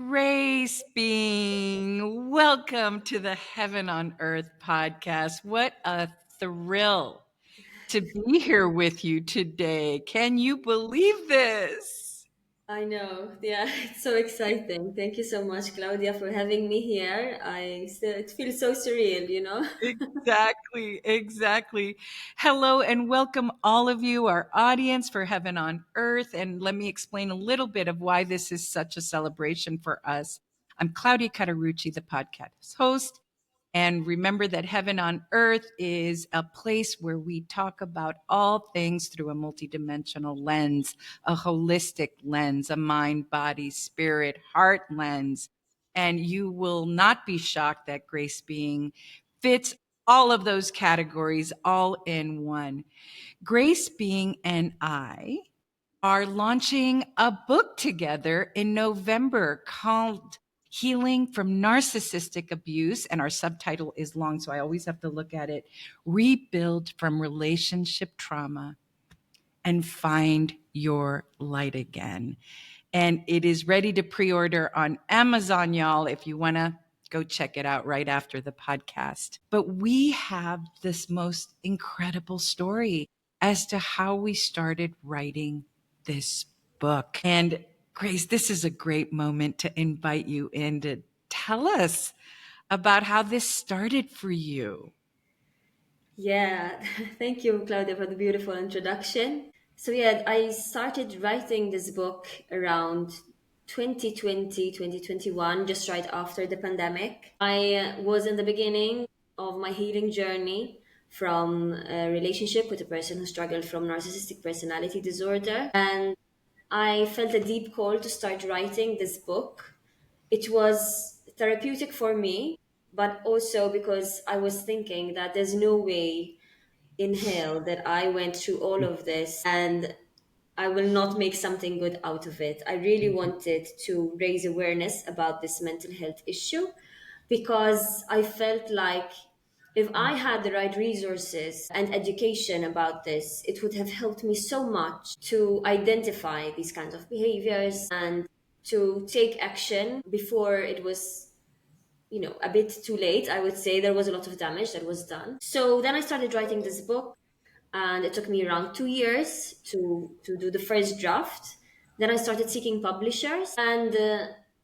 Grace being, welcome to the Heaven on Earth podcast. What a thrill to be here with you today. Can you believe this? I know. Yeah, it's so exciting. Thank you so much, Claudia, for having me here. It feels so surreal. Exactly. Hello and welcome all of you, our audience for Heaven on Earth. And let me explain a little bit of why this is such a celebration for us. I'm Claudia Cauterucci, the podcast host. And remember that Heaven on Earth is a place where we talk about all things through a multidimensional lens, a holistic lens, a mind, body, spirit, heart lens. And you will not be shocked that Grace Being fits all of those categories all in one. Grace Being and I are launching a book together in November called Healing from Narcissistic Abuse. And our subtitle is long, so I always have to look at it. Rebuild from Relationship Trauma and Find Your Light Again. And it is ready to pre-order on Amazon, y'all, if you want to go check it out right after the podcast. But we have this most incredible story as to how we started writing this book. And Grace, this is a great moment to invite you in to tell us about how this started for you. Yeah, thank you, Claudia, for the beautiful introduction. So, yeah, I started writing this book around 2020, 2021, just right after the pandemic. I was in the beginning of my healing journey from a relationship with a person who struggled from narcissistic personality disorder. And I felt a deep call to start writing this book. It was therapeutic for me, but also because I was thinking that there's no way in hell that I went through all of this and I will not make something good out of it. I really wanted to raise awareness about this mental health issue because I felt like if I had the right resources and education about this, it would have helped me so much to identify these kinds of behaviors and to take action before it was a bit too late. I would say there was a lot of damage that was done. So then I started writing this book, and it took me around 2 years to do the first draft. Then I started seeking publishers, and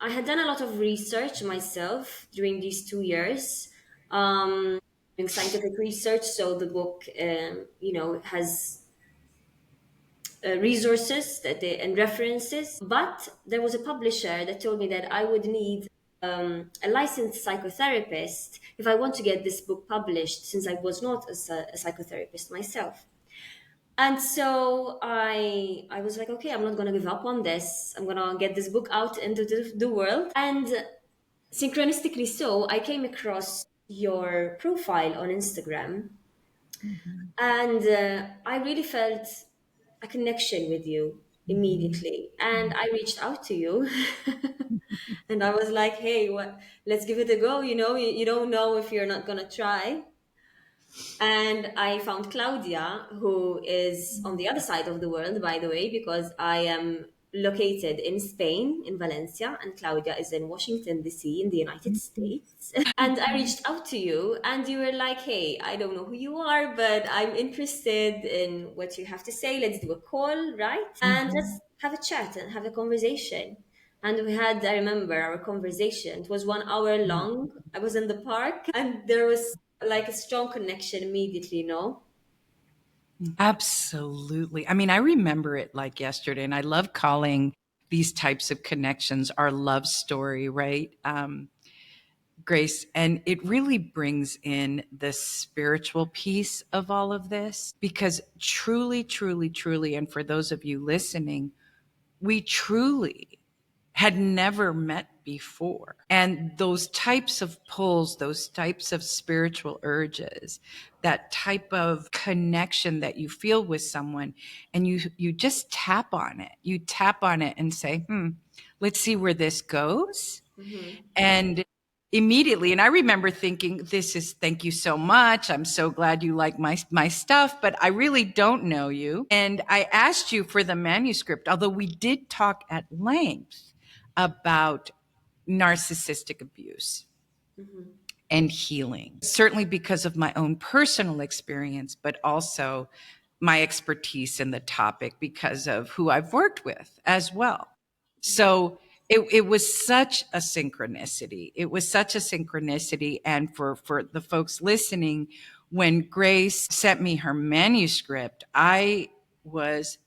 I had done a lot of research myself during these 2 years, doing scientific research. So the book, has resources and references. But there was a publisher that told me that I would need a licensed psychotherapist if I want to get this book published, since I was not a psychotherapist myself. And so I was like, okay, I'm not gonna give up on this. I'm gonna get this book out into the world. And synchronistically so, I came across your profile on Instagram, Mhm. and I really felt a connection with you immediately. And I reached out to you, and I was like, hey, what? Let's give it a go. You don't know if you're not gonna try. And I found Claudia, who is on the other side of the world, by the way, because I am located in Spain, in Valencia, and Claudia is in Washington, D.C., in the United States. And I reached out to you, and you were like, hey, I don't know who you are, but I'm interested in what you have to say. Let's do a call, right? And let's have a chat and have a conversation. And we had, I remember our conversation. It was 1 hour long. I was in the park, and there was like a strong connection immediately, no? Absolutely. I mean, I remember it like yesterday, and I love calling these types of connections our love story, right? Grace, and it really brings in the spiritual piece of all of this because truly, truly, truly, and for those of you listening, we truly had never met before. And those types of pulls, those types of spiritual urges, that type of connection that you feel with someone, and you just tap on it. You tap on it and say, let's see where this goes. Mm-hmm. And immediately, and I remember thinking, thank you so much. I'm so glad you like my stuff, but I really don't know you. And I asked you for the manuscript, although we did talk at length about narcissistic abuse Mm-hmm. and healing. Certainly because of my own personal experience, but also my expertise in the topic because of who I've worked with as well. So it was such a synchronicity. It was such a synchronicity. And for the folks listening, when Grace sent me her manuscript, was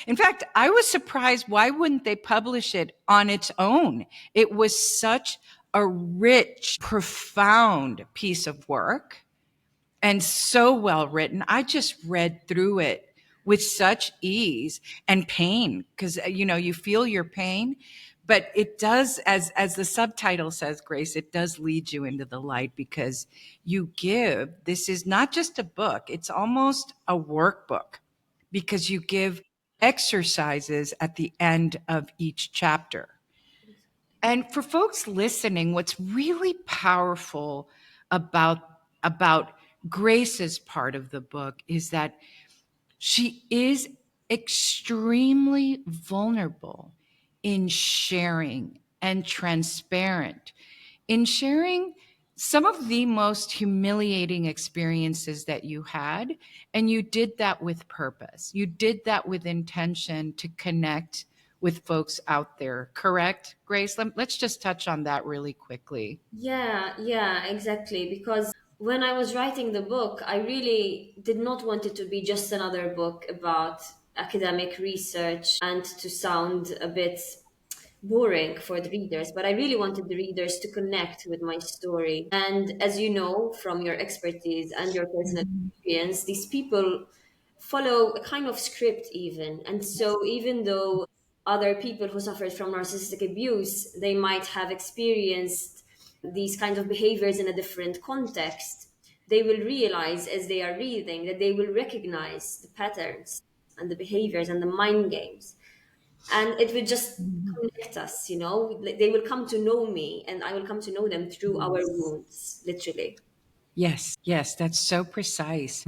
in fact, I was surprised. Why wouldn't they publish it on its own? It was such a rich, profound piece of work and so well written. I just read through it with such ease and pain because, you feel your pain, but it does, as the subtitle says, Grace, it does lead you into the light because this is not just a book, it's almost a workbook because you give exercises at the end of each chapter. And for folks listening, what's really powerful about Grace's part of the book is that she is extremely vulnerable in sharing and transparent in sharing some of the most humiliating experiences that you had. And you did that with purpose. You did that with intention to connect with folks out there. Correct, Grace? Let's just touch on that really quickly. Yeah, yeah, exactly. Because when I was writing the book, I really did not want it to be just another book about academic research and to sound a bit boring for the readers, but I really wanted the readers to connect with my story. And as you know from your expertise and your personal experience, these people follow a kind of script, even. And so, even though other people who suffered from narcissistic abuse, they might have experienced these kind of behaviors in a different context, they will realize as they are reading that they will recognize the patterns and the behaviors and the mind games, and it will just connect us, like, they will come to know me and I will come to know them through our wounds, literally. Yes, that's so precise.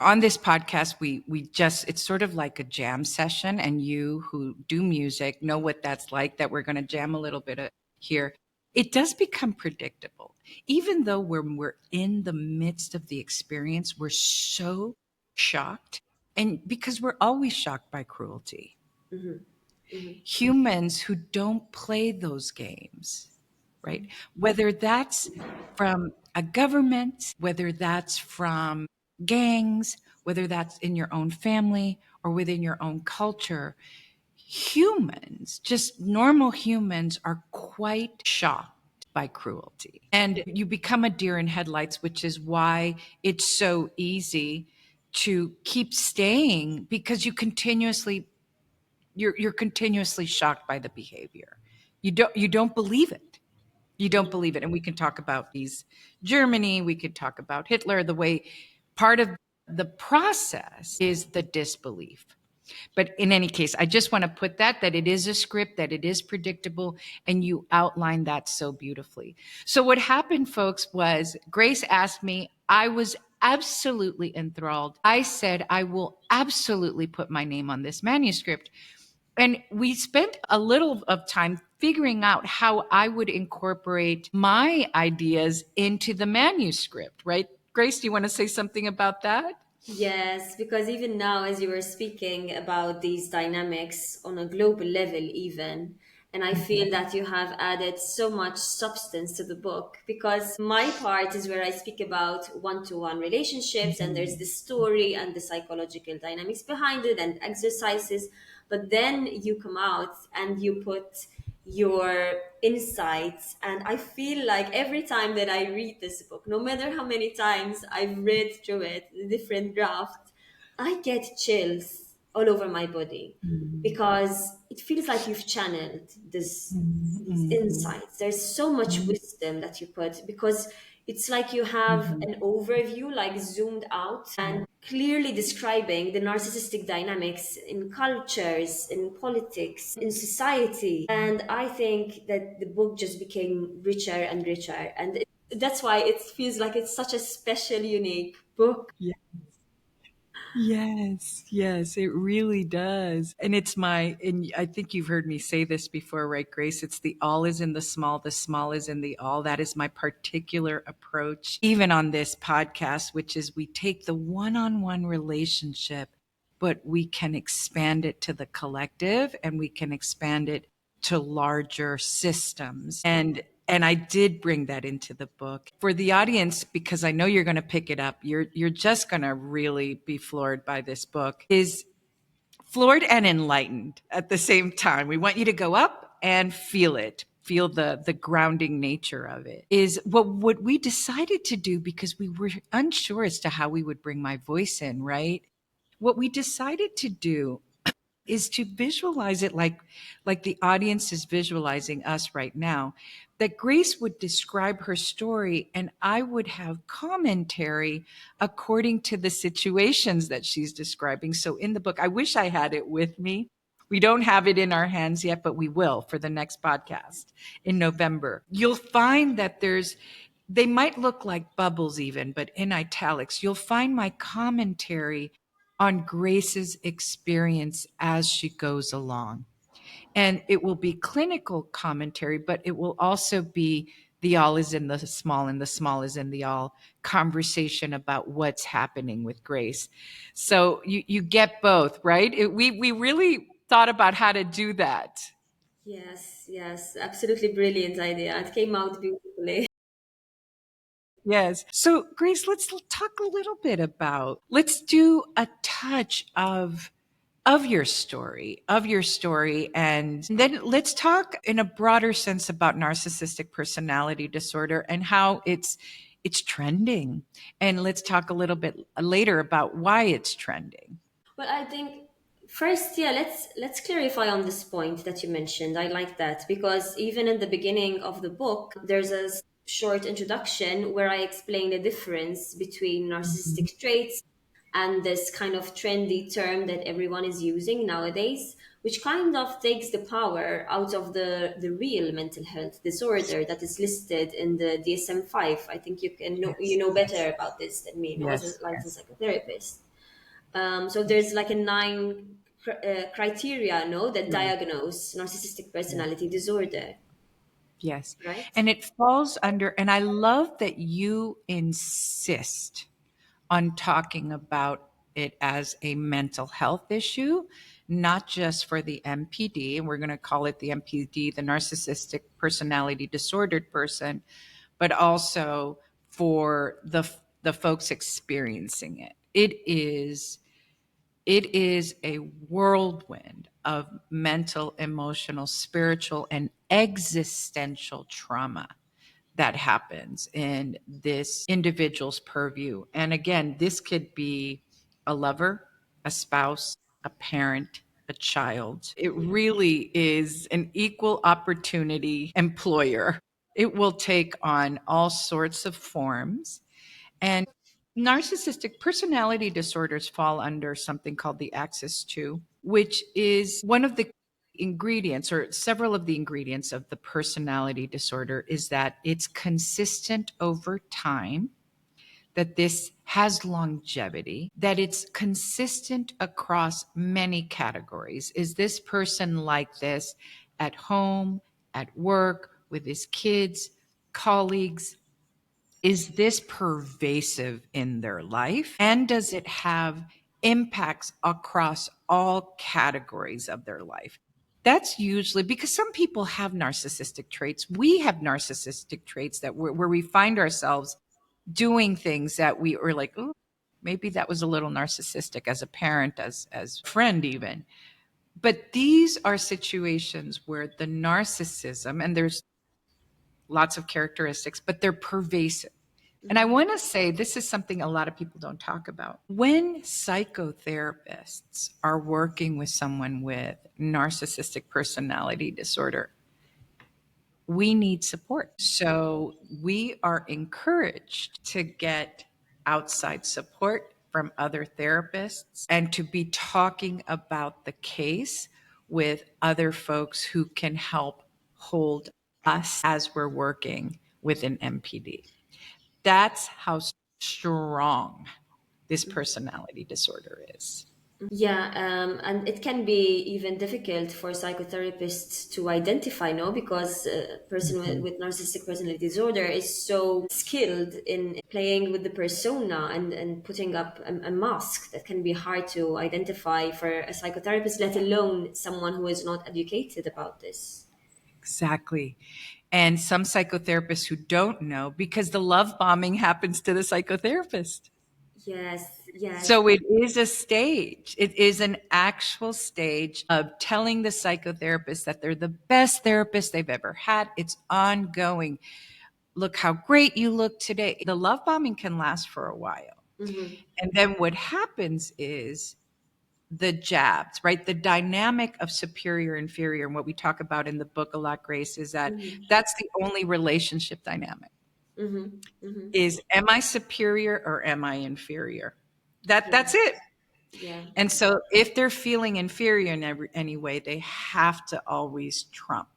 On this podcast, we just it's sort of like a jam session, and you who do music know what that's like. That we're going to jam a little bit here. It does become predictable, even though when we're in the midst of the experience, we're so shocked, and because we're always shocked by cruelty. Hmm. Hmm. Humans who don't play those games, right? Whether that's from a government, whether that's from gangs, whether that's in your own family or within your own culture, humans, just normal humans, are quite shocked by cruelty. And you become a deer in headlights, which is why it's so easy to keep staying because you're continuously shocked by the behavior. You don't believe it. You don't believe it. And we can talk about these Germany, we could talk about Hitler, the way part of the process is the disbelief. But in any case, I just want to put that it is a script, that it is predictable, and you outlined that so beautifully. So what happened, folks, was Grace asked me, I was absolutely enthralled. I said, I will absolutely put my name on this manuscript. And we spent a little of time figuring out how I would incorporate my ideas into the manuscript, right? Grace, do you want to say something about that? Yes, because even now, as you were speaking about these dynamics on a global level, even, and I feel that you have added so much substance to the book, because my part is where I speak about one to one relationships, and there's the story and the psychological dynamics behind it and exercises. But then you come out and you put your insights, and I feel like every time that I read this book, no matter how many times I've read through it, the different drafts, I get chills all over my body, because it feels like you've channeled these insights. There's so much wisdom that you put, because it's like you have an overview, like zoomed out, and clearly describing the narcissistic dynamics in cultures, in politics, in society. And I think that the book just became richer and richer. And that's why it feels like it's such a special, unique book. Yes, yes, it really does. And and I think you've heard me say this before, right, Grace? It's the all is in the small is in the all. That is my particular approach, even on this podcast, which is we take the one on one relationship, but we can expand it to the collective and we can expand it to larger systems. And I did bring that into the book for the audience because I know you're going to pick it up. You're just going to really be floored by this book. Is floored and enlightened at the same time. We want you to go up and feel it. Feel the grounding nature of it. Is what we decided to do because we were unsure as to how we would bring my voice in, right? What we decided to do is to visualize it like the audience is visualizing us right now, that Grace would describe her story and I would have commentary according to the situations that she's describing. So in the book, I wish I had it with me. We don't have it in our hands yet, but we will for the next podcast in November. You'll find that they might look like bubbles even, but in italics, you'll find my commentary on Grace's experience as she goes along. And it will be clinical commentary, but it will also be the all is in the small and the small is in the all conversation about what's happening with Grace. So you get both, right? We really thought about how to do that. Yes, yes, absolutely brilliant idea. It came out beautifully. Yes. So, Grace, let's talk a little bit let's do a touch of your story, and then let's talk in a broader sense about narcissistic personality disorder and how it's trending. And let's talk a little bit later about why it's trending. Well, I think first, yeah, let's clarify on this point that you mentioned. I like that because even in the beginning of the book, there's a short introduction where I explain the difference between Mhm. narcissistic traits and this kind of trendy term that everyone is using nowadays, which kind of takes the power out of the real mental health disorder that is listed in the DSM-5. I think you Yes, know yes, better about this than me, no, as a yes, licensed yes, psychotherapist. So there's yes. like a nine criteria, no, that Right. diagnose narcissistic Yes. personality disorder, Yes. right? And it falls under, and I love that you insist on talking about it as a mental health issue, not just for the MPD, and we're going to call it the MPD, the narcissistic personality disordered person, but also for the folks experiencing it. It is a whirlwind of mental, emotional, spiritual, and existential trauma that happens in this individual's purview. And again, this could be a lover, a spouse, a parent, a child. It really is an equal opportunity employer. It will take on all sorts of forms. And narcissistic personality disorders fall under something called the axis 2, which is one of the ingredients or several of the ingredients of the personality disorder is that it's consistent over time, that this has longevity, that it's consistent across many categories. Is this person like this at home, at work, with his kids, colleagues? Is this pervasive in their life? And does it have impacts across all categories of their life? That's usually because some people have narcissistic traits. We have narcissistic traits where we find ourselves doing things that we are like, oh, maybe that was a little narcissistic as a parent, as a friend even. But these are situations where the narcissism, and there's lots of characteristics, but they're pervasive. And I want to say this is something a lot of people don't talk about. When psychotherapists are working with someone with narcissistic personality disorder, we need support. So we are encouraged to get outside support from other therapists and to be talking about the case with other folks who can help hold us as we're working with an MPD. That's how strong. this personality disorder is. Yeah, and it can be even difficult for psychotherapists to identify, no, because a person Mhm. with narcissistic personality disorder is so skilled in playing with the persona and putting up a mask that can be hard to identify for a psychotherapist, let alone someone who is not educated about this. Exactly. And some psychotherapists who don't know because the love bombing happens to the psychotherapist. Yes, yes. So it is a stage. It is an actual stage of telling the psychotherapist that they're the best therapist they've ever had. It's ongoing. Look how great you look today. The love bombing can last for a while. Mm-hmm, And then what happens is the jabs, right? The dynamic of superior inferior. And what we talk about in the book a lot, Grace, is that mm-hmm, that's the only relationship dynamic mm-hmm, mm-hmm. is am I superior or am I inferior? Yeah, That's it. yeah. And so if they're feeling inferior in any way, they have to always trump.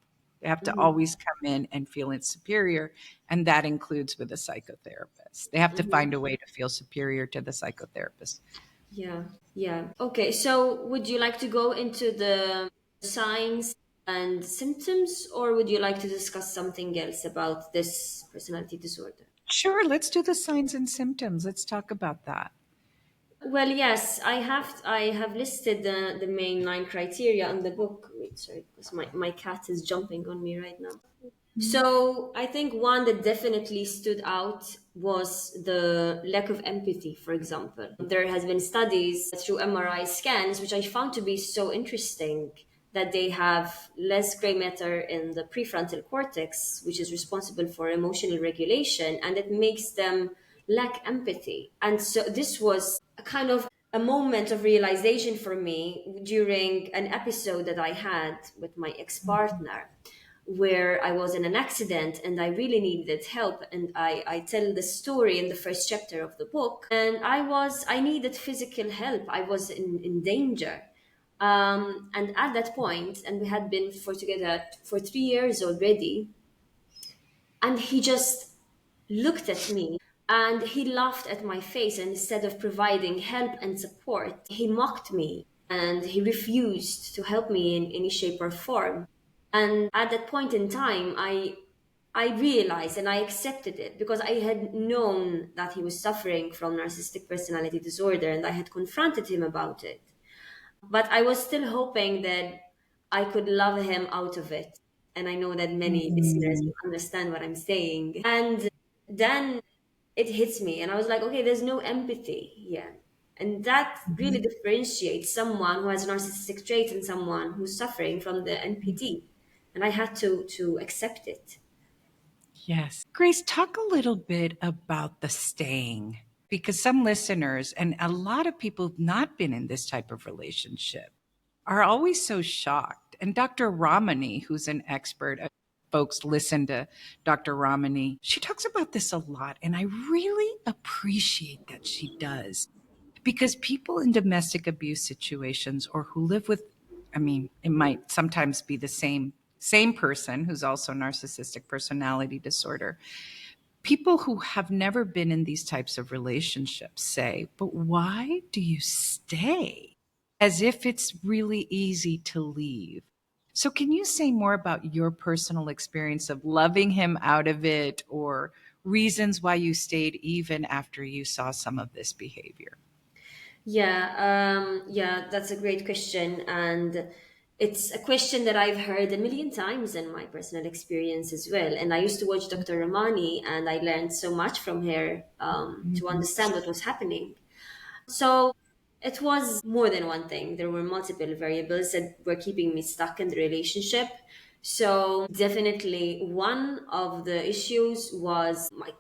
They have to Mm-hmm, always come in and feel it's superior. And that includes with a psychotherapist. They have to mm-hmm. find a way to feel superior to the psychotherapist. Yeah, yeah. Okay, so would you like to go into the signs and symptoms, or would you like to discuss something else about this personality disorder? Sure, let's do the signs and symptoms. Let's talk about that. Well, yes, I have listed the main 9 criteria on the book. Wait, sorry, because my cat is jumping on me right now. So I think one that definitely stood out was the lack of empathy, for example. There has been studies through MRI scans, which I found to be so interesting, that they have less gray matter in the prefrontal cortex, which is responsible for emotional regulation, and it makes them lack empathy. And so this was a kind of a moment of realization for me during an episode that I had with my ex-partner, where I was in an accident and I really needed help. And I tell the story in the first chapter of the book. And I needed physical help. I was in danger. And at that point, and we had been for together for 3 years already, and he just looked at me and he laughed at my face. And instead of providing help and support, he mocked me and he refused to help me in any shape or form. And at that point in time, I realized and I accepted it, because I had known that he was suffering from narcissistic personality disorder and I had confronted him about it. But I was still hoping that I could love him out of it. And I know that many listeners Mm. will understand what I'm saying. And then it hits me, and I was like, okay, there's no empathy here. And that really differentiates someone who has narcissistic traits and someone who's suffering from the NPD. And I had to accept it. Yes. Grace, talk a little bit about the staying because some listeners and a lot of people who've not been in this type of relationship are always so shocked. And Dr. Ramani, who's an expert, folks listen to Dr. Ramani, she talks about this a lot. And I really appreciate that she does because people in domestic abuse situations or who live with, I mean, it might sometimes be the same person who's also narcissistic personality disorder. People who have never been in these types of relationships say, but why do you stay? As if it's really easy to leave. So, can you say more about your personal experience of loving him out of it or reasons why you stayed even after you saw some of this behavior? Yeah, that's a great question. And it's a question that I've heard a million times in my personal experience as well. And I used to watch Dr. Ramani, and I learned so much from her to Mhm. understand what was happening. So it was more than one thing. There were multiple variables that were keeping me stuck in the relationship. So definitely one of the issues was my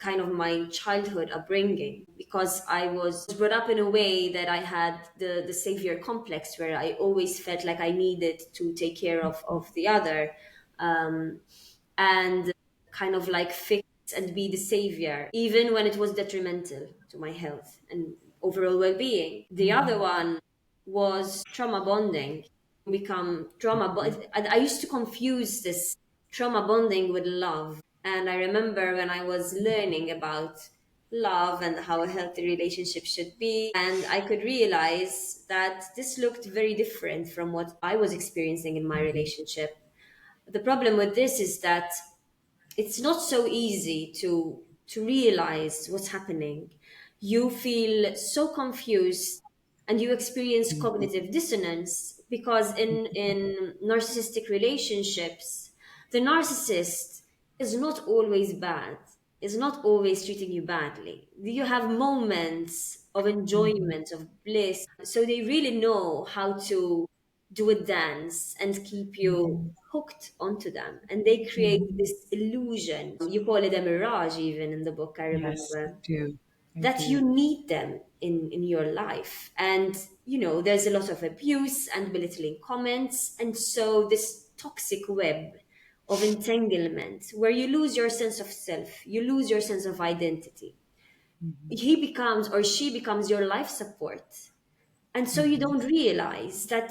childhood upbringing, because I was brought up in a way that I had the savior complex, where I always felt like I needed to take care of the other, um, and kind of like fix and be the savior, even when it was detrimental to my health and overall well-being. The other one was trauma bonding. Become I used to confuse this trauma bonding with love. And I remember when I was learning about love and how a healthy relationship should be. And I could realize that this looked very different from what I was experiencing in my Mhm. relationship. The problem with this is that it's not so easy to realize what's happening. You feel so confused and you experience Mhm. cognitive dissonance because in narcissistic relationships, the narcissist is not always bad, is not always treating you badly. You have moments of Mhm. enjoyment, of bliss. So they really know how to do a dance and keep you Mhm. hooked onto them. And they create Mhm. this illusion. You call it a mirage, even in the book, I Yes, I remember, do. I that do. you need them in your life. And, there's a lot of abuse and belittling comments. And so this toxic web of entanglement where you lose your sense of self, you lose your sense of identity. Mhm. He becomes or she becomes your life support. And so you Mhm. don't realize that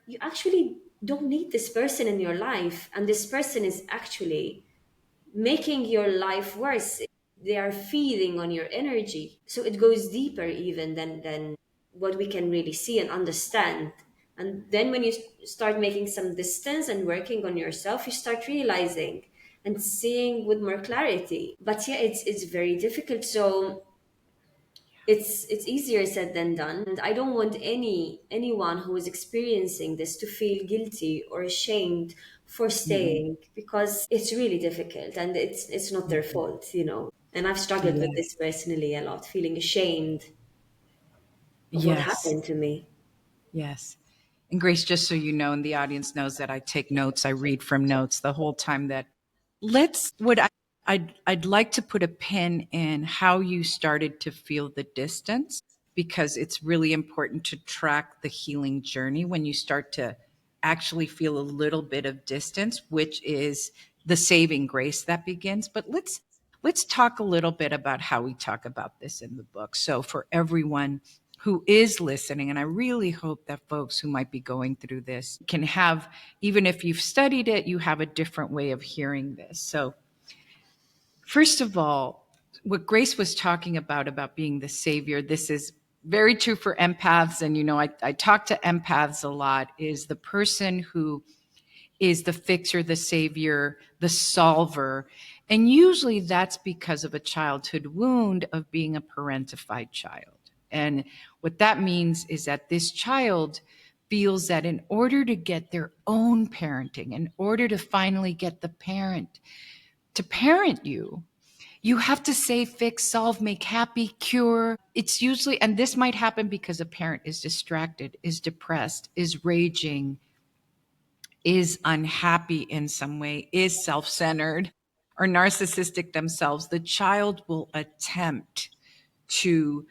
you actually don't need this person in your life, and this person is actually making your life worse. They are feeding on your energy, so it goes deeper even than what we can really see and understand. And then when you start making some distance and working on yourself, you start realizing and seeing with more clarity. But yeah, it's very difficult. So it's easier said than done, and I don't want anyone who is experiencing this to feel guilty or ashamed for Mhm. staying, because it's really difficult and it's not their Mhm. fault. And I've struggled with Yes. this personally a lot, feeling ashamed of what Yes. happened to me. Yes. And Grace, just so you know, and the audience knows that I take notes, I read from notes the whole time that let's what I'd like to put a pin in how you started to feel the distance, because it's really important to track the healing journey when you start to actually feel a little bit of distance, which is the saving grace that begins. But let's talk a little bit about how we talk about this in the book. So for everyone who is listening, and I really hope that folks who might be going through this can have, even if you've studied it, you have a different way of hearing this. So first of all, what Grace was talking about being the savior, this is very true for empaths. And, I talk to empaths a lot, is the person who is the fixer, the savior, the solver. And usually that's because of a childhood wound of being a parentified child. And what that means is that this child feels that in order to get their own parenting, in order to finally get the parent to parent you, you have to say, fix, solve, make happy, cure. It's usually, and this might happen because a parent is distracted, is depressed, is raging, is unhappy in some way, is self centered, or narcissistic themselves. The child will attempt to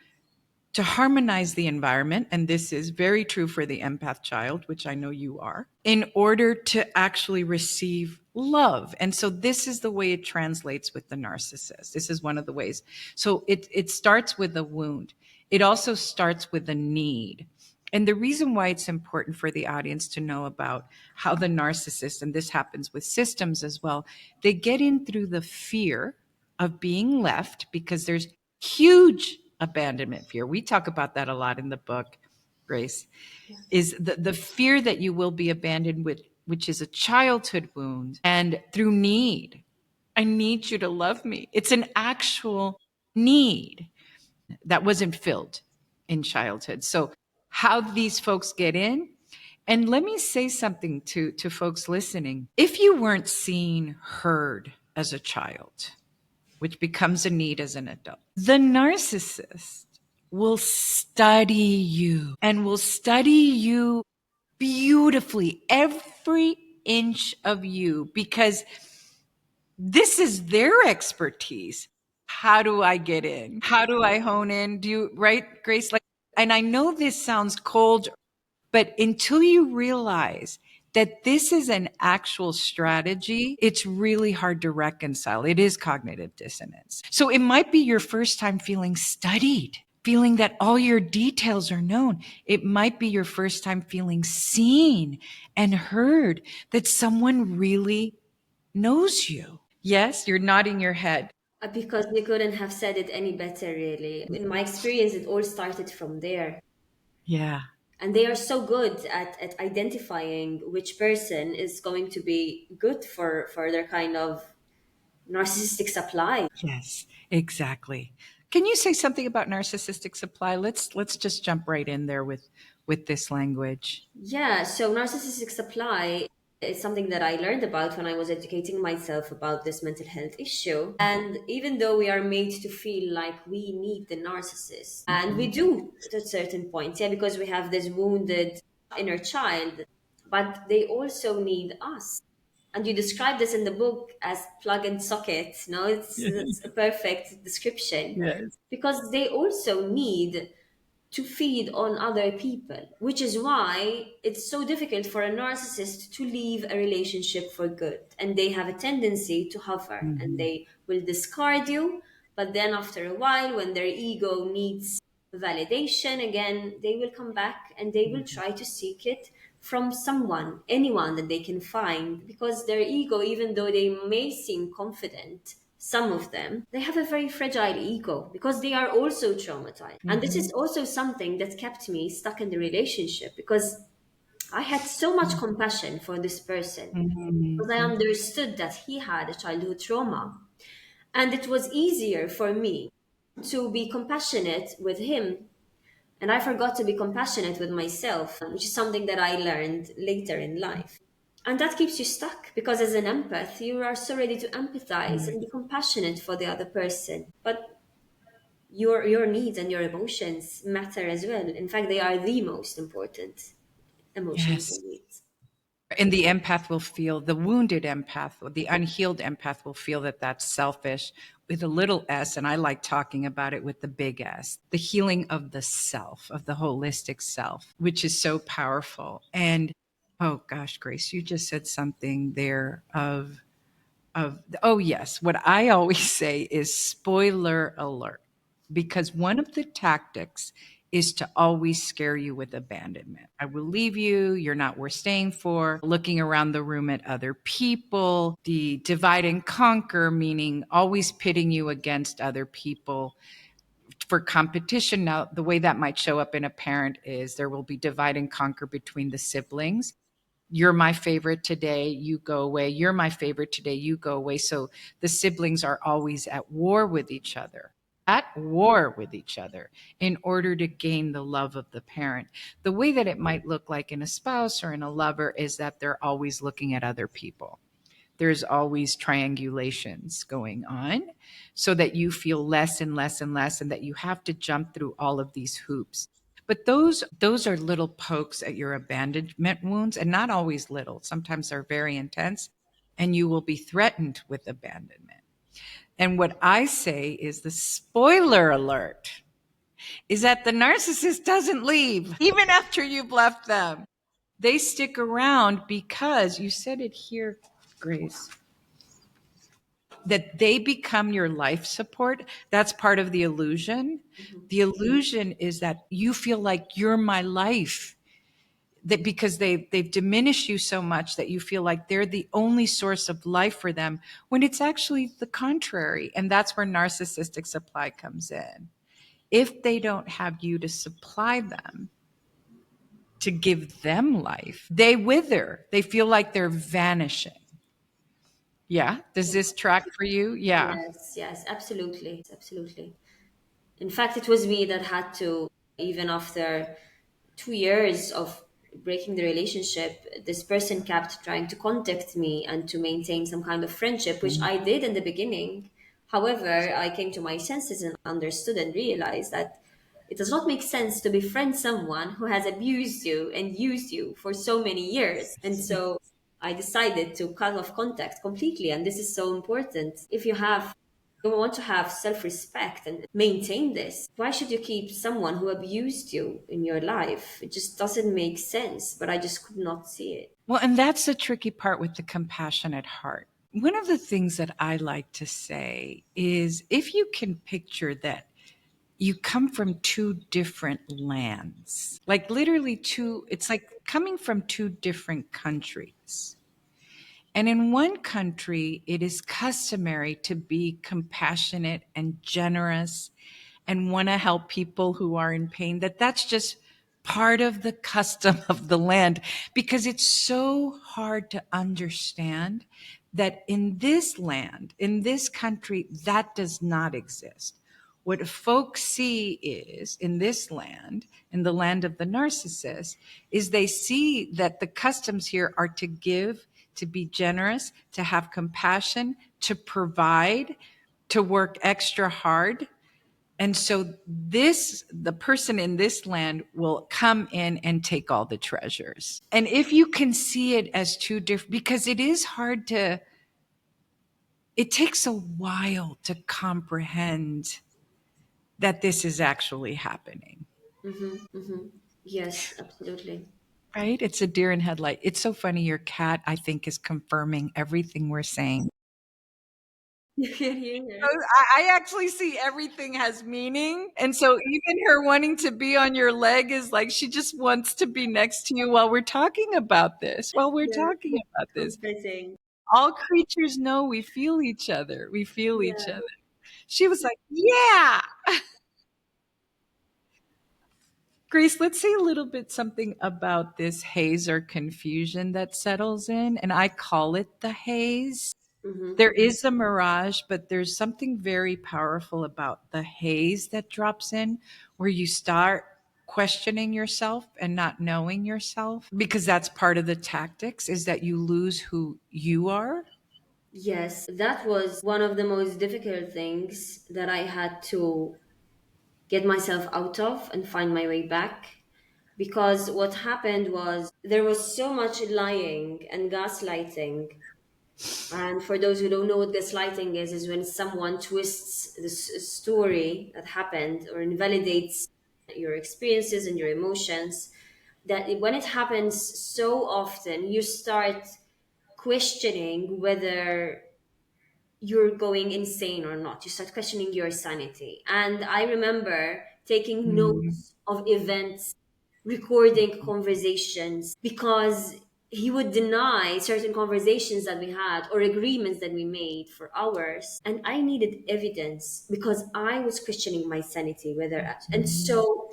harmonize the environment, and this is very true for the empath child, which I know you are, in order to actually receive love. And so this is the way it translates with the narcissist. This is one of the ways. So it starts with a wound. It also starts with a need. And the reason why it's important for the audience to know about how the narcissist, and this happens with systems as well, they get in through the fear of being left, because there's huge abandonment fear. We talk about that a lot in the book, Grace, is the fear that you will be abandoned, which is a childhood wound, and through need. I need you to love me. It's an actual need that wasn't filled in childhood. So how these folks get in, and let me say something to folks listening. If you weren't seen, heard as a child, which becomes a need as an adult, the narcissist will study you, and will study you beautifully, every inch of you, because this is their expertise. How do I get in? How do I hone in? Do you, right, Grace? Like, and I know this sounds cold, but until you realize that this is an actual strategy, it's really hard to reconcile. It is cognitive dissonance. So it might be your first time feeling studied, feeling that all your details are known. It might be your first time feeling seen and heard, that someone really knows you. Yes, you're nodding your head. Because you couldn't have said it any better, really. In my experience, it all started from there. Yeah. And they are so good at identifying which person is going to be good for their kind of narcissistic supply. Yes, exactly. Can you say something about narcissistic supply? Let's just jump right in there with this language. Yeah, so narcissistic supply is something that I learned about when I was educating myself about this mental health issue. And even though we are made to feel like we need the narcissist, and we do at certain points, yeah, because we have this wounded inner child, but they also need us. And you describe this in the book as plug and socket. No, it's a perfect description Yes. because they also need to feed on other people, which is why it's so difficult for a narcissist to leave a relationship for good. And they have a tendency to hover and Mhm. they will discard you. But then after a while, when their ego needs validation again, they will come back and they will try to seek it from someone, anyone that they can find, because their ego, even though they may seem confident, some of them, they have a very fragile ego because they are also traumatized. And this is Mhm. also something that kept me stuck in the relationship because I had so much compassion for this person because I Mhm. understood that he had a childhood trauma. And it was easier for me to be compassionate with him. And I forgot to be compassionate with myself, which is something that I learned later in life. And that keeps you stuck because as an empath, you are so ready to empathize and be compassionate for the other person. But your needs and your emotions matter as well. In fact, they are the most important emotions Yes. and needs. And the empath will feel, the wounded empath, or the unhealed empath will feel that that's selfish with a little s. And I like talking about it with the big S, the healing of the self, of the holistic self, which is so powerful. And oh gosh, Grace, you just said something there of oh yes, what I always say is spoiler alert, because one of the tactics is to always scare you with abandonment. I will leave you, you're not worth staying for, looking around the room at other people, the divide and conquer, meaning always pitting you against other people for competition. Now, the way that might show up in a parent is there will be divide and conquer between the siblings. You're my favorite today, you go away. You're my favorite today, you go away. So the siblings are always at war with each other in order to gain the love of the parent. The way that it might look like in a spouse or in a lover is that they're always looking at other people. There's always triangulations going on so that you feel less and less and less, and that you have to jump through all of these hoops. But those are little pokes at your abandonment wounds, and not always little. Sometimes they're very intense, and you will be threatened with abandonment. And what I say is the spoiler alert is that the narcissist doesn't leave even after you've left them. They stick around because you said it here, Grace, that they become your life support. That's part of the illusion. Mhm. The illusion is that you feel like you're my life, that because they've diminished you so much that you feel like they're the only source of life for them, when it's actually the contrary. And that's where narcissistic supply comes in. If they don't have you to supply them, to give them life, they wither. They feel like they're vanishing. Yeah. Does this track for you? Yeah. Yes, yes, absolutely, absolutely. In fact, it was me that had to, even after 2 years of breaking the relationship, this person kept trying to contact me and to maintain some kind of friendship, which I did in the beginning. However, I came to my senses and understood and realized that it does not make sense to befriend someone who has abused you and used you for so many years. And so I decided to cut off contact completely. And this is so important. If you want to have self-respect and maintain this, why should you keep someone who abused you in your life? It just doesn't make sense, but I just could not see it. Well, and that's the tricky part with the compassionate heart. One of the things that I like to say is if you can picture that you come from two different lands, like literally two, it's like coming from two different countries. And in one country, it is customary to be compassionate and generous and want to help people who are in pain, that's just part of the custom of the land, because it's so hard to understand that in this land, in this country, that does not exist. What folks see is in this land, in the land of the narcissist, is they see that the customs here are to give, to be generous, to have compassion, to provide, to work extra hard. And so the person in this land will come in and take all the treasures. And if you can see it as two different, because it is hard to, it takes a while to comprehend that this is actually happening, Yes, absolutely. right? It's a deer in headlight. It's so funny. Your cat, I think, is confirming everything we're saying. You can hear her. I actually see everything has meaning. And so even her wanting to be on your leg is like she just wants to be next to you while we're talking about this. While we're Yeah, talking about this. comforting. All creatures know we feel each other. We feel each Yeah. other. She was like, yeah. Grace, let's say a little bit something about this haze or confusion that settles in. And I call it the haze. Mm-hmm. There is a mirage, but there's something very powerful about the haze that drops in where you start questioning yourself and not knowing yourself, because that's part of the tactics, is that you lose who you are. Yes, that was one of the most difficult things that I had to get myself out of and find my way back. Because what happened was there was so much lying and gaslighting. And for those who don't know what gaslighting is when someone twists the story that happened or invalidates your experiences and your emotions. That when it happens so often, you start questioning whether you're going insane or not. You start questioning your sanity. And I remember taking Mm, notes of events, recording conversations, because he would deny certain conversations that we had or agreements that we made for hours. And I needed evidence because I was questioning my sanity, whether, and mm. so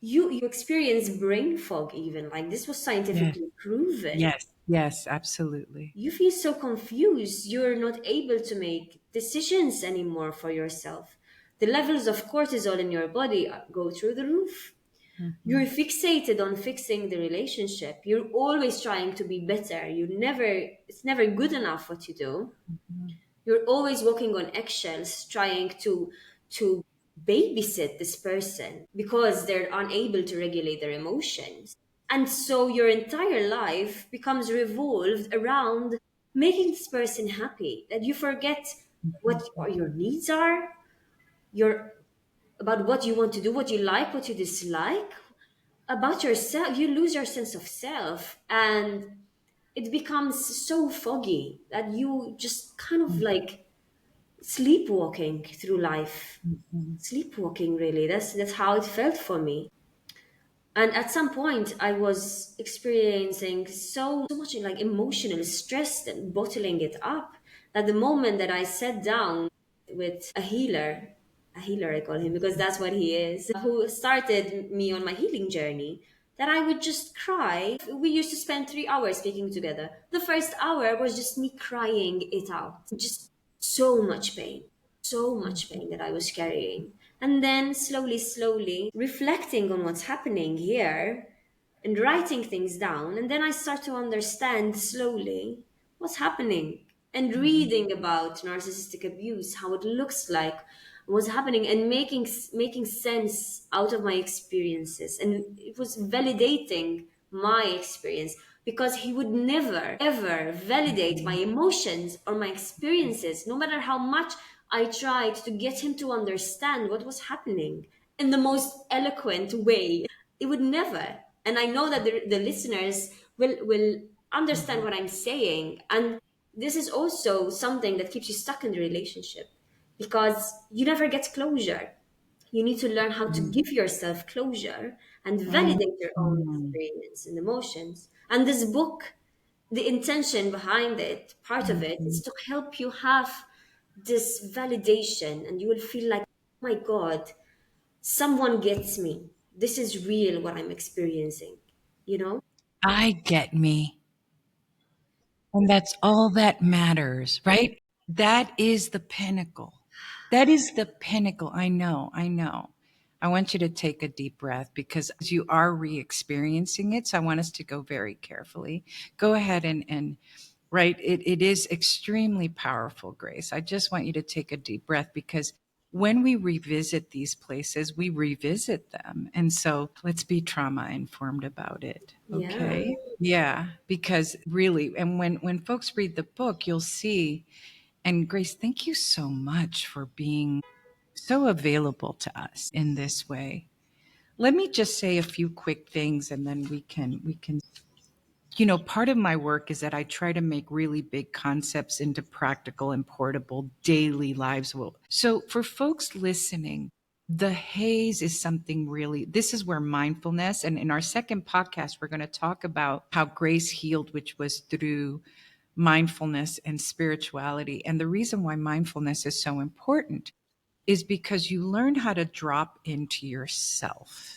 you experience brain fog, even like this was Yes, scientifically proven. yes, yes, absolutely. You feel so confused. You're not able to make decisions anymore for yourself. The levels of cortisol in your body go through the roof. You're Mhm, fixated on fixing the relationship. You're always trying to be better. It's never good enough what you do. mhm, You're always walking on eggshells trying to babysit this person because they're unable to regulate their emotions. And so your entire life becomes revolved around making this person happy, that you forget what your needs are, your about what you want to do, what you like, what you dislike, about yourself. You lose your sense of self, and it becomes so foggy that you just kind of mhm, like sleepwalking through life. mhm, Sleepwalking, really. That's how it felt for me. And at some point, I was experiencing so much like emotional stress and bottling it up that the moment that I sat down with a healer I call him because that's what he is, who started me on my healing journey, that I would just cry. We used to spend 3 hours speaking together. The first hour was just me crying it out. Just so much pain that I was carrying. And then slowly reflecting on what's happening here and writing things down. And then I start to understand slowly what's happening and mhm, reading about narcissistic abuse, how it looks like, what's happening, and making sense out of my experiences. And it was validating my experience because he would never ever validate my mhm, emotions or my experiences, no matter how much I tried to get him to understand what was happening in the most eloquent way. It would never. And I know that the listeners will understand mhm, what I'm saying. And this is also something that keeps you stuck in the relationship because you never get closure. You need to learn how to mhm, give yourself closure and mhm, validate your own mhm. experience and emotions. And this book the intention behind it, part of it, is Mhm. to help you have this validation, and you will feel like, oh my God, someone gets me. This is real what I'm experiencing, you know? I get me. And that's all that matters, right? That is the pinnacle. That is the pinnacle. I know. I know. I want you to take a deep breath because you are re experiencing it. So I want us to go very carefully. Go ahead and right, it is extremely powerful, Grace. I just want you to take a deep breath because when we revisit these places, we revisit them. And so let's be trauma informed about it. Yeah. Okay. Yeah. Because really, and when folks read the book, you'll see, and Grace, thank you so much for being so available to us in this way. Let me just say a few quick things and then we can part of my work is that I try to make really big concepts into practical and portable daily lives. So for folks listening, the haze is something really, this is where mindfulness, and in our second podcast, we're going to talk about how Grace healed, which was through mindfulness and spirituality. And the reason why mindfulness is so important is because you learn how to drop into yourself.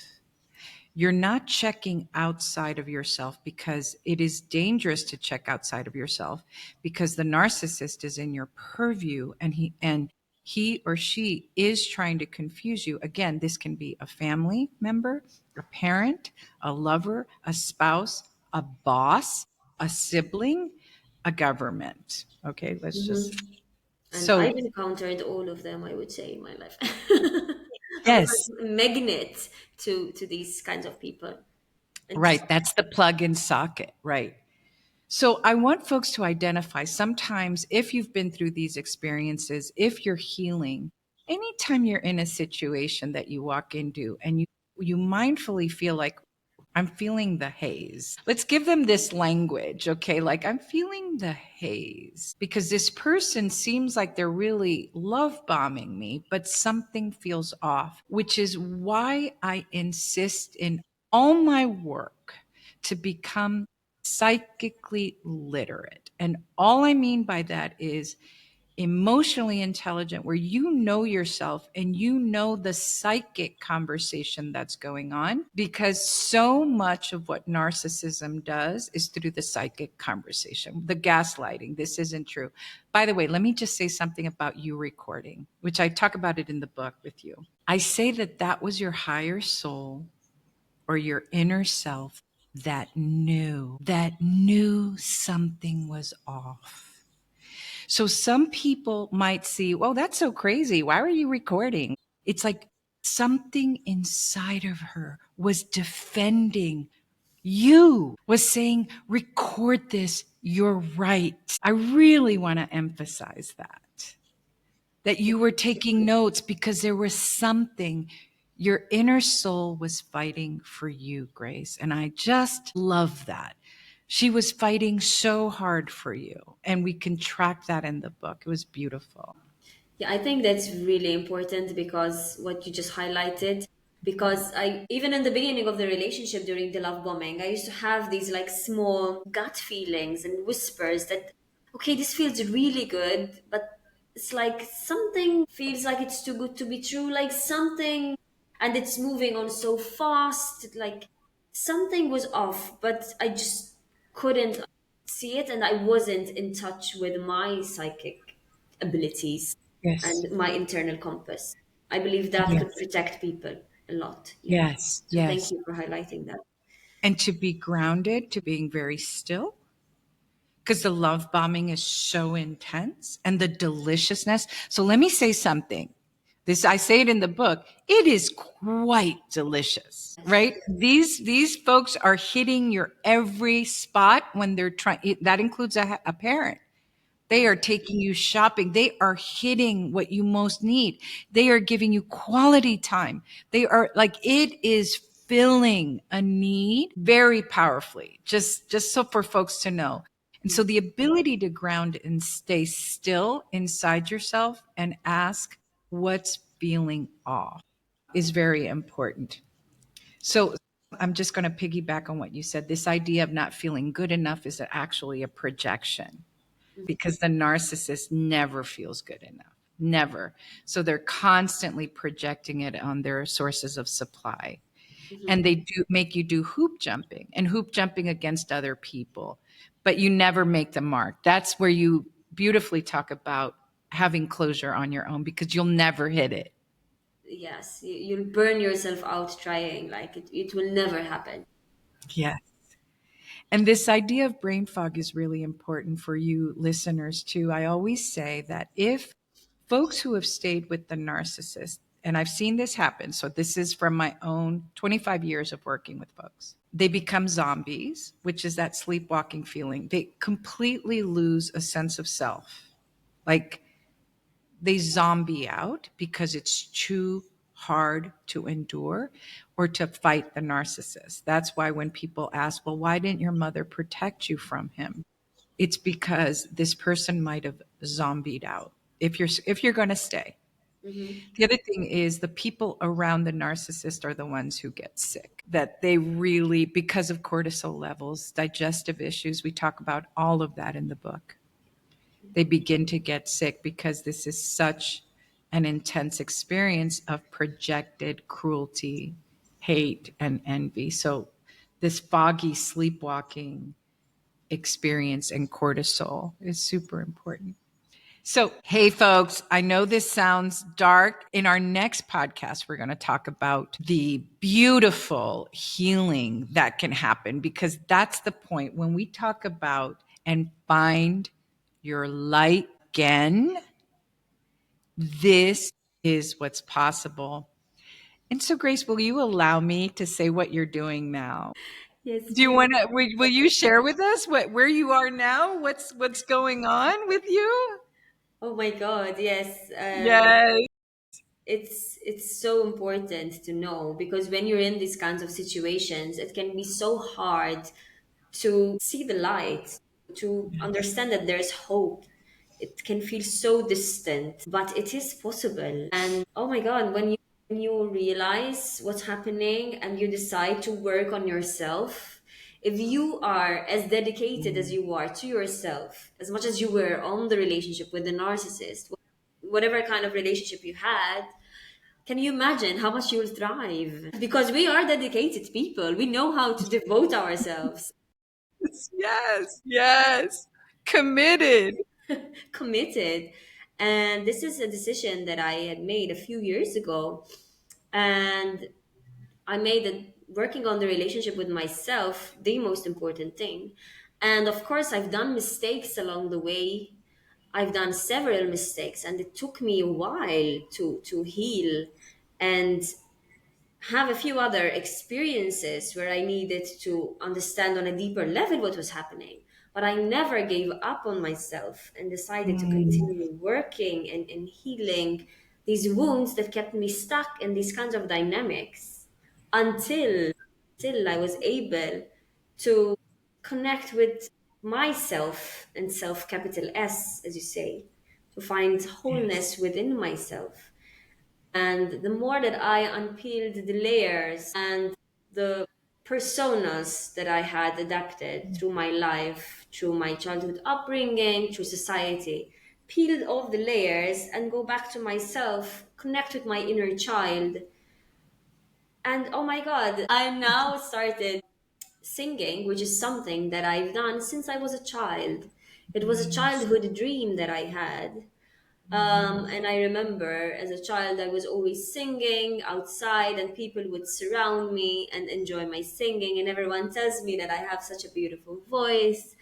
You're not checking outside of yourself because it is dangerous to check outside of yourself because the narcissist is in your purview and he or she is trying to confuse you. Again, this can be a family member, a parent, a lover, a spouse, a boss, a sibling, a government. Okay, let's just Hmm. And so I've encountered all of them, I would say, in my life. I'm yes. a magnet to these kinds of people. And just, Right, that's the plug in socket, right? So I want folks to identify sometimes if you've been through these experiences, if you're healing, anytime you're in a situation that you walk into and you mindfully feel like I'm feeling the haze. Let's give them this language, okay? Like I'm feeling the haze because this person seems like they're really love bombing me, but something feels off, which is why I insist in all my work to become psychically literate. And all I mean by that is emotionally intelligent, where you know yourself and you know the psychic conversation that's going on, because so much of what narcissism does is through the psychic conversation, the gaslighting. This isn't true. By the way, let me just say something about you recording, which I talk about it in the book with you. I say that that was your higher soul or your inner self that knew something was off. So some people might see, well, that's so crazy. Why were you recording? It's like something inside of her was defending you, was saying, record this. You're right. I really want to emphasize that you were taking notes because there was something your inner soul was fighting for you, Grace. And I just love that. She was fighting so hard for you. And we can track that in the book. It was beautiful. yeah, I think that's really important because what you just highlighted, because I, even in the beginning of the relationship during the love bombing, I used to have these like small gut feelings and whispers that, okay, this feels really good, but it's like something feels like it's too good to be true, like something, and it's moving on so fast, like something was off, but I just couldn't see it, and I wasn't in touch with my psychic abilities Yes. and my internal compass. I believe that could Yes. protect people a lot. Yeah. Yes. So thank Yes. you for highlighting that. And to be grounded, to being very still, because the love bombing is so intense and the deliciousness. So let me say something. This, I say it in the book. It is quite delicious, right? These folks are hitting your every spot when they're trying. That includes a parent. They Yeah. are taking you shopping. They are hitting what you most need. They are giving you quality time. They are like, it is filling a need very powerfully, just so for folks to know. And so the ability to ground and stay still inside yourself and ask what's feeling off is very important. So I'm just going to piggyback on what you said. This idea of not feeling good enough is actually a projection, because the narcissist never feels good enough. Never. So they're constantly projecting it on their sources of supply. And they do make you do hoop jumping and hoop jumping against other people, but you never make the mark. That's where you beautifully talk about having closure on your own, because you'll never hit it. Yes, you'll burn yourself out trying. Like it will never happen. Yeah. And this idea of brain fog is really important for you listeners too. I always say that if folks who have stayed with the narcissist, and I've seen this happen, so this is from my own 25 years of working with folks, they become zombies, which is that sleepwalking feeling. They completely lose a sense of self. Like they zombie out because it's too hard to endure or to fight the narcissist. That's why when people ask, well, why didn't your mother protect you from him? It's because this person might have zombied out if you're going to stay. Hmm. The other thing is the people around the narcissist are the ones who get sick. That they really, because of cortisol levels, digestive issues, we talk about all of that in the book. They begin to get sick because this is such an intense experience of projected cruelty, hate, and envy. So, this foggy sleepwalking experience and cortisol is super important. So, hey, folks, I know this sounds dark. In our next podcast, we're going to talk about the beautiful healing that can happen, because that's the point when we talk about and find your light again. This is what's possible. And so, Grace, will you allow me to say what you're doing now? Yes, Do you please. want to? Will you share with us where you are now? What's going on with you? Oh my God, yes. Yes. It's so important to know, because when you're in these kinds of situations, it can be so hard to see the light, to understand that there's hope. It can feel so distant, but it is possible. And oh my God, when you realize what's happening and you decide to work on yourself, if you are as dedicated as you are to yourself, as much as you were on the relationship with the narcissist, whatever kind of relationship you had, can you imagine how much you'll thrive? Because we are dedicated people. We know how to devote ourselves. Yes, yes. Committed. Committed. And this is a decision that I had made a few years ago. And I made it, working on the relationship with myself, the most important thing. And of course, I've done mistakes along the way. I've done several mistakes, and it took me a while to heal and have a few other experiences where I needed to understand on a deeper level what was happening. But I never gave up on myself and decided to Mm, continue working and healing these wounds that kept me stuck in these kinds of dynamics until I was able to connect with myself, and self capital S, as you say, to find yes. wholeness within myself. And the more that I unpeeled the layers and the personas that I had adapted through my life, through my childhood upbringing, through society, peeled off the layers and go back to myself, connect with my inner child. And oh my God, I now started singing, which is something that I've done since I was a child. It was a Yes. childhood dream that I had. And I remember as a child, I was always singing outside, and people would surround me and enjoy my singing. And everyone tells me that I have such a beautiful voice.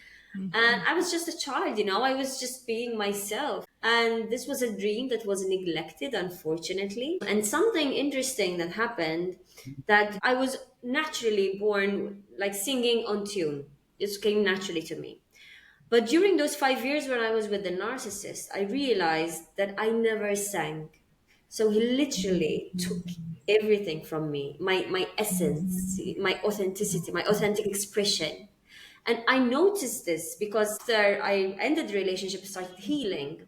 And I was just a child, I was just being myself. And this was a dream that was neglected, unfortunately. And something interesting that happened, that I was naturally born like singing on tune. It came naturally to me. But during those 5 years when I was with the narcissist, I realized that I never sang. So he literally took everything from me, my essence, my authenticity, my authentic expression. And I noticed this because after I ended the relationship, started healing.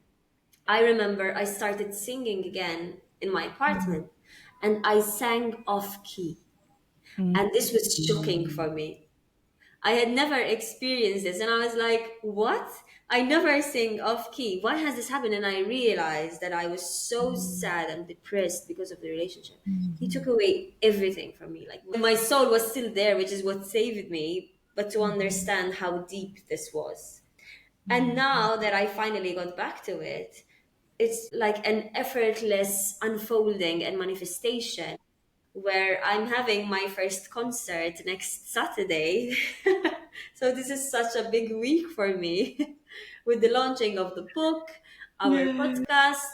I remember I started singing again in my apartment, and I sang off key. And this was shocking for me. I had never experienced this, and I was like, "What? I never sing off key. Why has this happened?" And I realized that I was so sad and depressed because of the relationship. He took away everything from me. Like my soul was still there, which is what saved me. But to understand how deep this was, and now that I finally got back to it, it's like an effortless unfolding and manifestation where I'm having my first concert next Saturday. So this is such a big week for me with the launching of the book, our Yeah. podcast,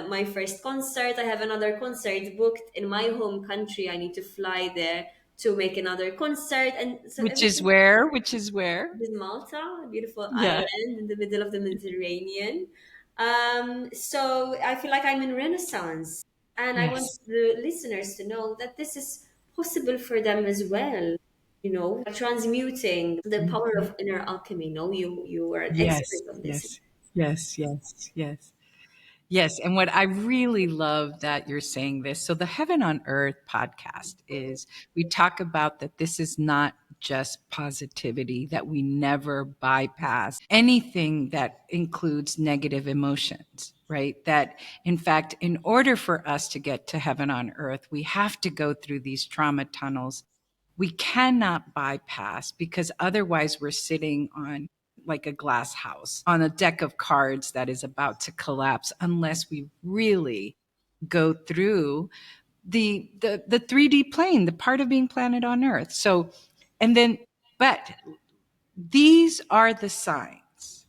my first concert. I have another concert booked in my home country. I need to fly there to make another concert. And so Which is everything where? Which is where? is Malta, a beautiful Yeah. island in the middle of the Mediterranean. So I feel like I'm in Renaissance, and I want Yes. the listeners to know that this is possible for them as well. Transmuting the power Mhm. of inner alchemy. No, you are an Yes. expert on this. Yes. Yes. Yes. Yes. Yes, and what I really love that you're saying this. So the Heaven on Earth podcast is we talk about that this is not just positivity, that we never bypass anything that includes negative emotions, right? That in fact, in order for us to get to heaven on earth, we have to go through these trauma tunnels we cannot bypass because otherwise we're sitting on like a glass house on a deck of cards that is about to collapse unless we really go through the 3D plane, the part of being planet on earth. So and then but these are the signs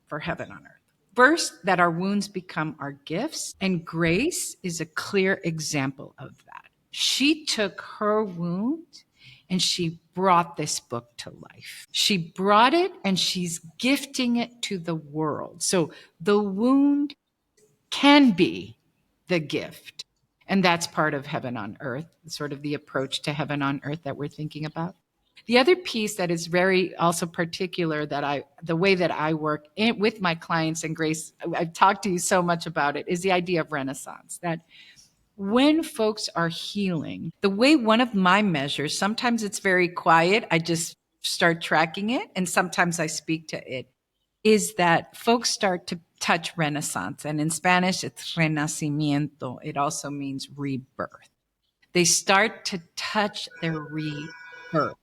for heaven on earth. First, that our wounds become our gifts, and Grace is a clear example of that. She took her wound and she brought this book to life. She brought it and she's gifting it to the world. So the wound can be the gift. And that's part of heaven on earth, sort of the approach to heaven on earth that we're thinking about. The other piece that is very also particular that the way that I work with my clients and Grace, I've talked to you so much about it, is the idea of renaissance. That when folks are healing, the way one of my measures, sometimes it's very quiet, I just start tracking it, and sometimes I speak to it, is that folks start to touch renaissance. And in Spanish, it's renacimiento. It also means rebirth. They start to touch their rebirth,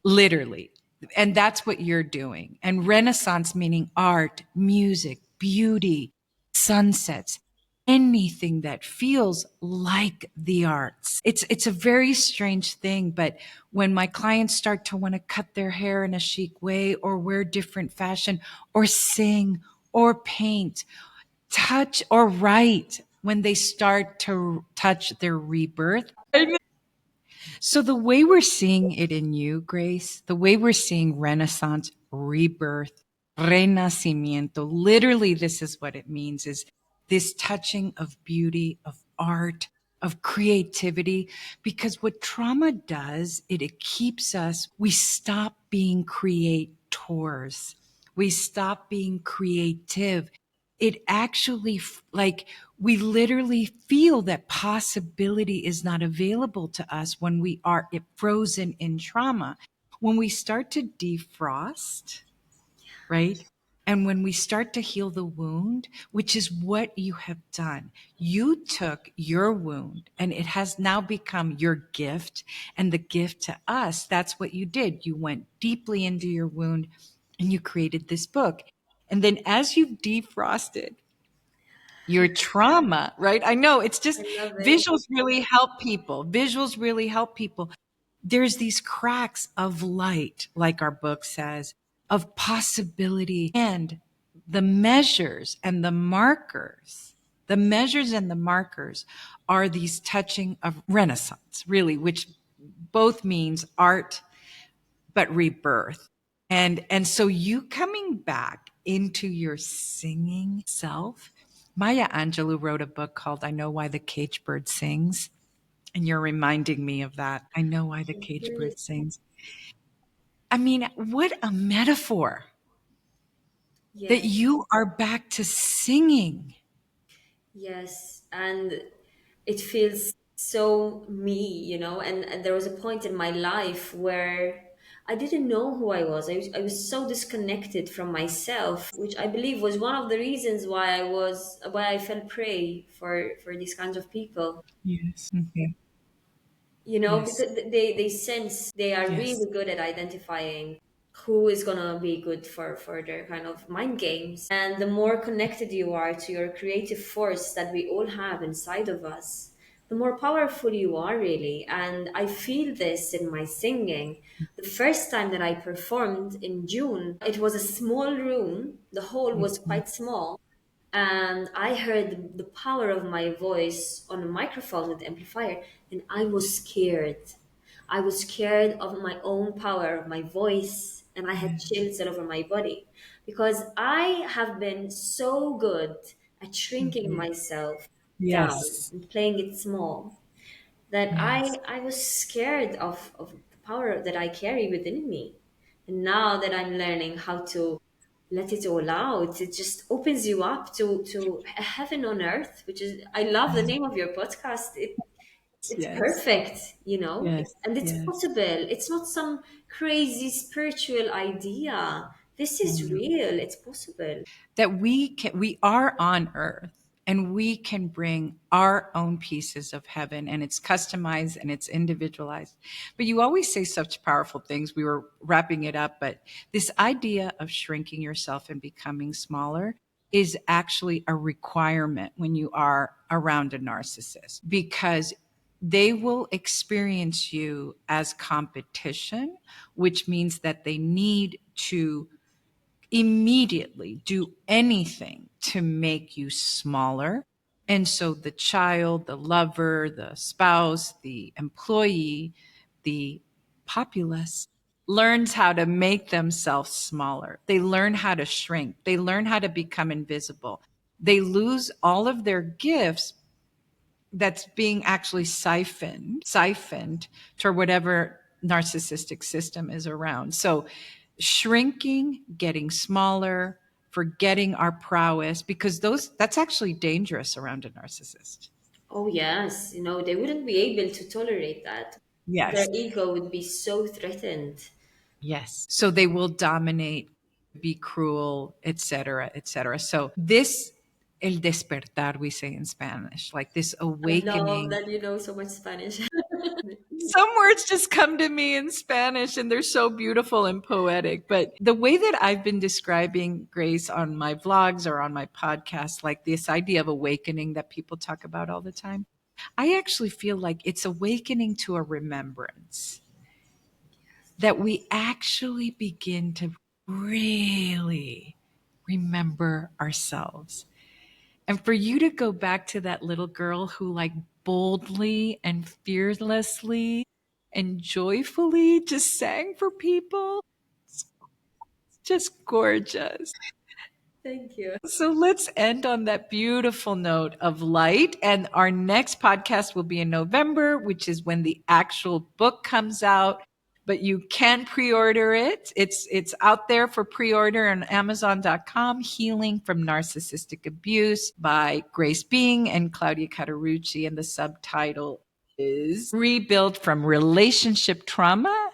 literally. And that's what you're doing. And Renaissance meaning art, music, beauty, sunsets, anything that feels like the arts. It's a very strange thing, but when my clients start to want to cut their hair in a chic way or wear different fashion or sing or paint, touch or write, when they start to touch their rebirth, so the way we're seeing it in you, Grace, the way we're seeing Renaissance, rebirth, renacimiento, literally this is what it means is this touching of beauty, of art, of creativity, because what trauma does, it keeps us, we stop being creators. We stop being creative. It actually like we literally feel that possibility is not available to us when we are frozen in trauma. When we start to defrost, right? And when we start to heal the wound, which is what you have done, you took your wound and it has now become your gift and the gift to us. That's what you did. You went deeply into your wound and you created this book. And then as you defrosted, your trauma, right? I know it's I just love it. visuals really help people. Visuals really help people. There's these cracks of light, like our book says, of possibility and the measures and the markers are these touching of renaissance, really, which both means art but rebirth. And so you coming back into your singing self. Maya Angelou wrote a book called I Know Why the Cage Bird Sings. And you're reminding me of that. I know why the cage bird sings. I mean, what a metaphor that Yes, you are back to singing. yes, and it feels so me, and there was a point in my life where I didn't know who I was. I was so disconnected from myself, which I believe was one of the reasons why I fell prey for these kinds of people. Yes. Okay. Yes. Because they sense, they are Yes. really good at identifying who is gonna be good for their kind of mind games. And the more connected you are to your creative force that we all have inside of us, the more powerful you are, really. And I feel this in my singing. The first time that I performed in June, it was a small room. The hall was Mhm. quite small, and I heard the power of my voice on a microphone with the amplifier, and I was scared. I was scared of my own power, of my voice, and I had Yes. chills all over my body because I have been so good at shrinking Mhm. myself down Yes. and playing it small that Yes. I was scared of the power that I carry within me. And now that I'm learning how to let it all out, it just opens you up to a heaven on earth, which is, I love the name of your podcast. It's Yes. perfect, Yes. and it's Yes. possible. It's not some crazy spiritual idea. This Oh, is no. real. It's possible. That we are on earth and we can bring our own pieces of heaven, and it's customized and it's individualized. But you always say such powerful things. We were wrapping it up, but this idea of shrinking yourself and becoming smaller is actually a requirement when you are around a narcissist, because they will experience you as competition, which means that they need to immediately do anything to make you smaller. And so the child, the lover, the spouse, the employee, the populace learns how to make themselves smaller. They learn how to shrink. They learn how to become invisible. They lose all of their gifts that's being actually siphoned to whatever narcissistic system is around. So shrinking, getting smaller, forgetting our prowess, because that's actually dangerous around a narcissist. Oh yes, they wouldn't be able to tolerate that. Their Yes. ego would be so threatened. Yes. So they will dominate, be cruel, etc., etc. So this el despertar, we say in Spanish, like this I love awakening. that you know so much Spanish. Some words just come to me in Spanish and they're so beautiful and poetic. But the way that I've been describing grace on my vlogs or on my podcast, like this idea of awakening that people talk about all the time, I actually feel like it's awakening to a remembrance, that we actually begin to really remember ourselves. And for you to go back to that little girl who, like, boldly and fearlessly and joyfully just sang for people, it's just gorgeous. Thank you. So let's end on that beautiful note of light. And our next podcast will be in November, which is when the actual book comes out. But you can pre-order it. It's out there for pre-order on Amazon.com. Healing from Narcissistic Abuse by Grace Being and Claudia Cauterucci. And the subtitle is Rebuild from Relationship Trauma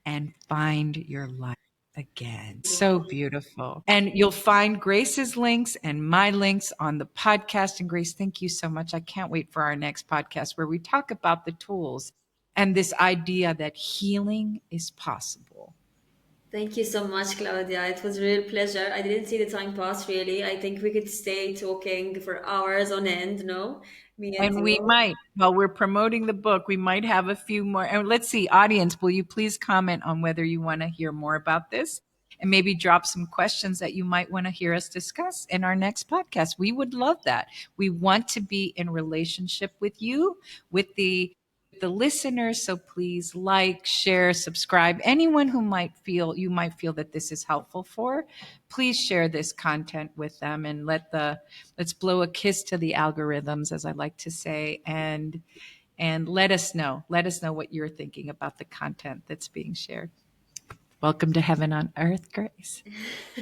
and Find Your Life Again. So beautiful. And you'll find Grace's links and my links on the podcast. And Grace, thank you so much. I can't wait for our next podcast where we talk about the tools and this idea that healing is possible. Thank you so much, Claudia. It was a real pleasure. I didn't see the time pass, really. I think we could stay talking for hours on end, no? Me and And we you. might, while we're promoting the book, we might have a few more. And let's see, audience, will you please comment on whether you want to hear more about this? And maybe drop some questions that you might want to hear us discuss in our next podcast. We would love that. We want to be in relationship with you, with the listeners. So please like, share, subscribe. Anyone who might feel that this is helpful for, please share this content with them and let's blow a kiss to the algorithms, as I like to say, and let us know. Let us know what you're thinking about the content that's being shared. Welcome to Heaven on Earth, Grace.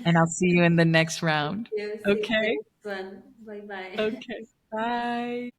And I'll see you in the next round. You see you in the Okay. next one. Bye bye. Okay. Bye.